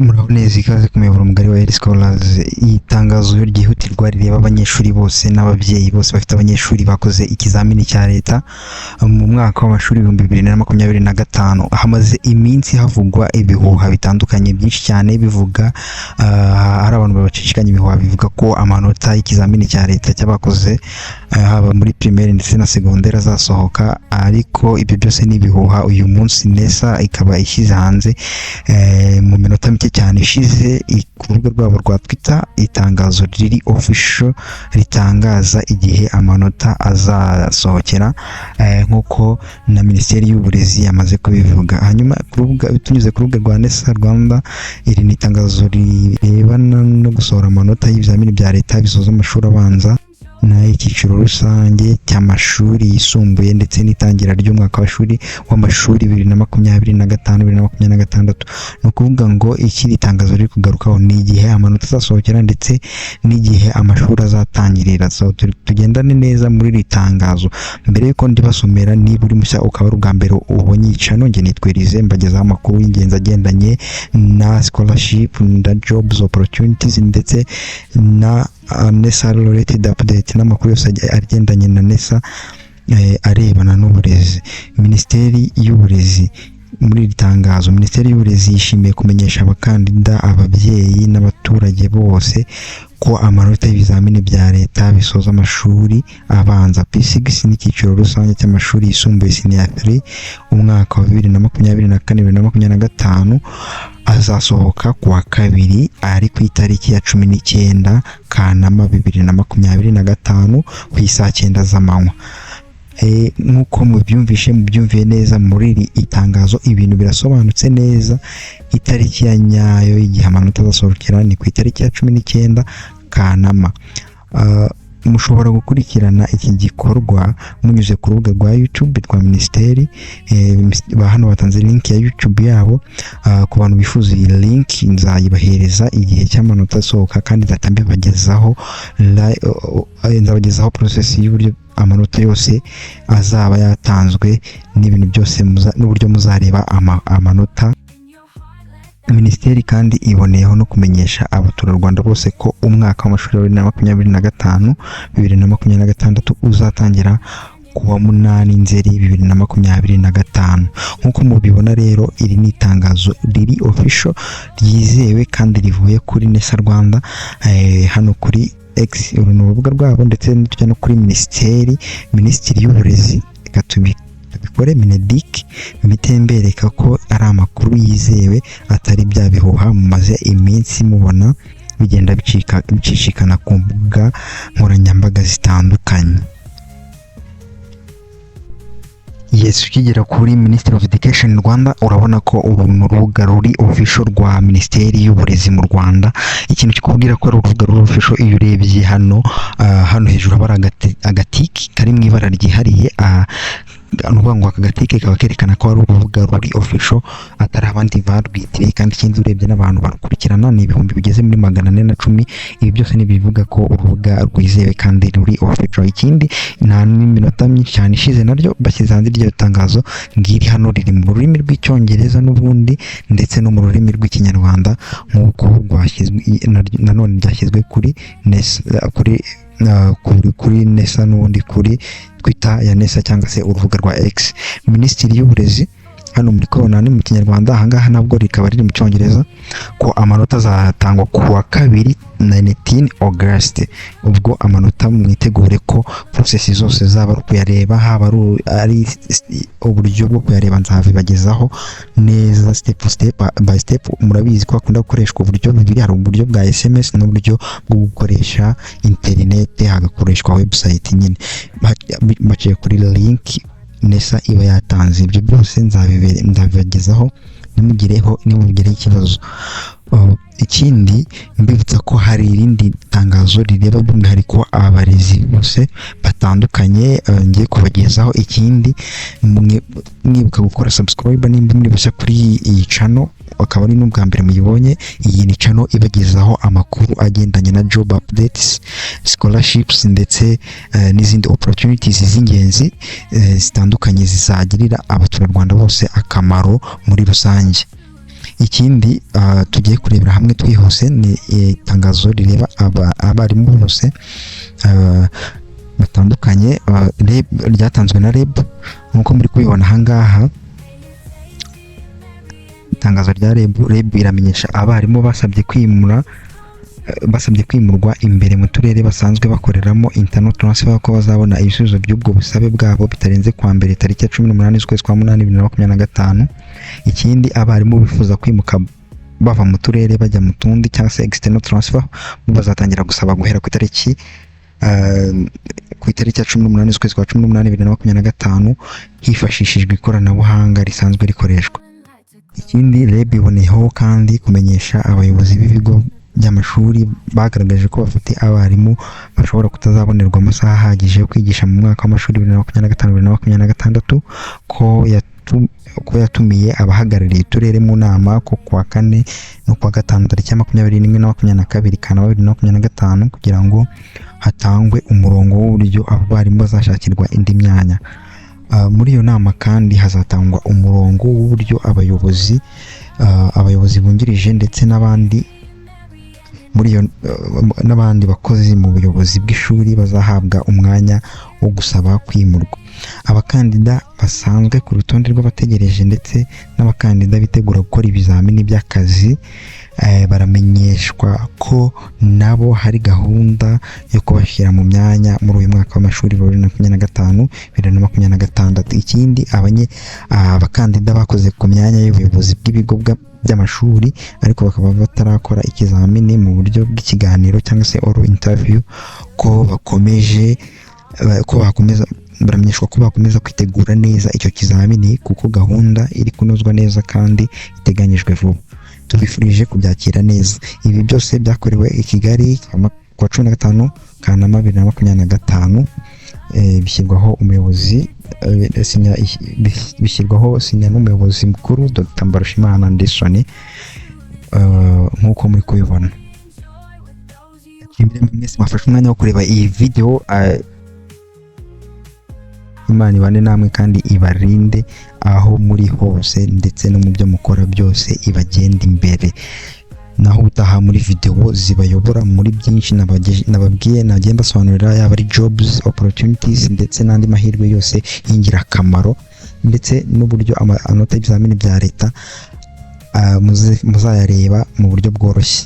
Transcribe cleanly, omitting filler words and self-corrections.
Muraho neza ikaze ku muyoboro mugari wa Health Scholars. Itangazo ryihutirwa rireba abanyeshuri bose n'ababyeyi bose bafite abanyeshuri bakoze ikizamini cya leta mu mwaka w'amashuri 2025. Hamaze iminsi havugwa ibihuha bitandukanye byinshi cyane bivuga hari abantu babacishikanye ibihuha bivuga ko amanota y'ikizamini cya leta cy'abakoze haba muri primaire ndetse na secondaire azasohoka, ariko ibyo byose ni ibihuha. Uyu munsi NESA ikaba ishyize hanze mu minota mike cyane ishize ku rubuga rwabo rwa Twitter itangazo riri official ritangaza igihe amanota azasohokera, nk'uko na Minisiteri y'Uburezi yamaze kubivuga. Hanyuma tunyuze ku rubuga rwa NESA Rwanda, iri ni itangazo rirebana no gusohora amanota y'ibizamini bya leta bisoza amashuri abanza n'icyiciro rusange cy'amashuri yisumbuye ndetse n'itangira ry'umwaka w'amashuri 2025-2026. ni ukuvuga ngo iki tangazo riri kugarukaho ni igihe amanota azasohokera ndetse n'igihe amashuri azatangirira. Tugendane neza muri iri tangazo. Mbere yuko ndibasomera, niba uri mushya ukaba ari ubwa mbere ubonye icano, nge nitwerize mbagezaho amakuru y'ingenzi agendanye na scholarship na jobs opportunities ndetse na NESA related update n'amakuru yose agendanye na NESA arebana n'uburezi. Minisiteri y'Uburezi muri iri tangazo, Minisiteri y'Uburezi yishimiye kumenyesha abakandida, ababyeyi n'abaturage bose ko amanota y'ibizamini bya leta bisoza amashuri abanza P6 n'icyiciro rusange cy'amashuri yisumbuye Senior 3 umwaka wa 2024-2025 azasohoka kuwa kabiri ari ku itariki ya 19 Kanama 2025 ku isaa 9 z'amanywa. Nk'uko mubyumviye neza muri iri itangazo, ibintu birasobanutse neza. Itariki ya nyayo y'igihe amanota azasohokera ni ku itariki ya 19 Kanama. Mushobora gukurikirana iki gikorwa munyuze ku rubuga rwa YouTube rwa Minisiteri. Hano batanze link ya YouTube yabo, ku bantu bifuza iyi link nzayibahereza igihe cy'amanota asohoka, kandi nzabagezaho process y'uburyo amanota yose azaba yatanzwe n'ibintu byose n'uburyo muzareba amanota. Minisiteri kandi iboneyeho no kumenyesha abaturarwanda bose ko umwaka w'amashuri wa 2025-2026 uzatangira kuwa 8 Nzeri 2025. nk'uko mubibona rero, iri ni itangazo riri official ryizewe kandi rivuye kuri NESA Rwanda, hano kuri X uru ni urubuga rwabo, ndetse no kuri Minisiteri y'Uburezi. Bikore Minedik mitembereka ko ari amakuru yizewe atari bya bihuha mumaze iminsi mubona bigenda bicishikana ku mbuga nkoranyambaga zitandukanye. Yes, ukigera kuri Ministry of Education Rwanda urabona ko ubu ni urubuga ruri official rwa Minisiteri y'Uburezi mu Rwanda. Ikintu kikubwira ko ari urubuga ruri official, iyo urebye hano hejuru haba agatiki kari mu ibara ryihariye, nuvuga ngo aka gatike kaba kerekana ko ari urubuga ruri official atari abandi barwitiriye. kandi ikindi urebye n'abantu barukurikirana ni ibihumbi bigeze muri 410. Ibi byose ni bivuga ko urubuga rwizewe kandi ruri official. Ikindi nta n'iminota myinshi cyane ishize naryo bashyize hanze iryo tangazo ngiri hano, riri mu rurimi rw'icyongereza n'ubundi ndetse no mu rurimi rw'ikinyarwanda, nk'uko nanone byashyizwe kuri NESA kuri NESA n'ubundi kuri Twitter ya NESA cyangwa se urubuga rwa X. Minisiteri y'Uburezi hano muri kubona ni mu kinyarwanda, ahangaha nabwo rikaba riri mu cyongereza ko amanota azatangwa kuwa kabiri 19 August. ubwo amanota mwitegure ko process zose zaba kuyareba, haba ari uburyo bwo kuyareba nzabibagezaho neza step by step. Murabizi ko akunda gukoreshwa uburyo bubiri, hari uburyo bwa SMS n'uburyo bwo gukoresha internet, hagakoreshwa website nyine baciye kuri link NESA iba yatanze. Ibyo byose nzabibagezaho nimugireho ikibazo. Ikindi mbibutsa ko hari irindi tangazo rireba by'umwihariko abarezi bose batandukanye ngiye kubagezaho. Ikindi mwibuka gukora subscribe nimba muri bashya kuri iyi channel, akaba ari n'ubwa mbere muyibonye. Iyi ni channel ibagezaho amakuru agendanye na job updates, scholarships ndetse n'izindi opportunities z'ingenzi zitandukanye zizagirira abaturarwanda bose akamaro muri rusange. ikindi tugiye kurebera hamwe twihuse ni itangazo rireba abarimu bose batandukanye ryatanzwe na REB. nk'uko muri kubibona ahangaha itangazo rya REB iramenyesha abarimu basabye kwimurwa imbere mu turere basanzwe bakoreramo internal transfer ko bazabona ibisubizo by'ubwo busabe bwabo bitarenze kwa mbere tariki ya 18 z'ukwezi kwa 8 2025. ikindi abarimu bifuza kwimuka bava mu turere bajya mu tundi cyangwa se external transfer bazatangira gusaba guhera ku itariki ya 18 z'ukwezi kwa 18 2025 hifashishijwe ikoranabuhanga risanzwe rikoreshwa. ikindi REB iboneyeho kandi kumenyesha abayobozi b'ibigo by'amashuri bagaragaje ko bafite abarimu bashobora kutazabonerwa amasaha ahagije yo kwigisha mu mwaka w'amashuri 2025-2026 ko yatumiye abahagarariye uturere mu nama ko kuwa 4 no kuwa 5 tariki ya 21 na 22 Kanama 2025 kugira ngo hatangwe umurongo w'uburyo abarimu bazashakirwa indi myanya. Muri iyo nama kandi hazatangwa umurongo w'uburyo abayobozi bungirije ndetse n'abandi bakozi mu buyobozi bw'ishuri bazahabwa umwanya wo gusaba kwimurwa. Abakandida basanzwe ku rutonde rw'abategereje ndetse n'abakandida bitegura gukora ibizamini by'akazi baramenyeshwa ko nabo hari gahunda yo kubashyira mu myanya muri uyu mwaka w'amashuri 2025-2026. ikindi abakandida bakoze ku myanya y'ubuyobozi bw'ibigo by'amashuri ariko bakaba batarakora ikizamini mu buryo bw'ikiganiro cyangwa se oral interview baramenyeshwa ko bakomeza kwitegura neza icyo kizamini kuko gahunda iri kunozwa neza kandi iteganyijwe vuba. Tubifurije kubyakira neza. Ibi byose byakorewe i Kigali ku wa 15 Kanama 2025 bishyirwaho umuyobozi bishyirwaho n'umuyobozi mukuru Dr. Mbarushimana Anderson nk'uko muri kubibona. Mwese mwafashe umwanya wo kureba iyi video. Imana ibane namwe kandi ibarinde aho muri hose ndetse no mu byo mukora byose ibagenda imbere. Naho utaha muri video zibayobora muri byinshi nababwiye nagiye mbasobanurira yaba ari jobs opportunities ndetse n'andi mahirwe yose y'ingirakamaro ndetse n'uburyo amanota y'ibizamini bya leta muzayareba mu buryo bworoshye.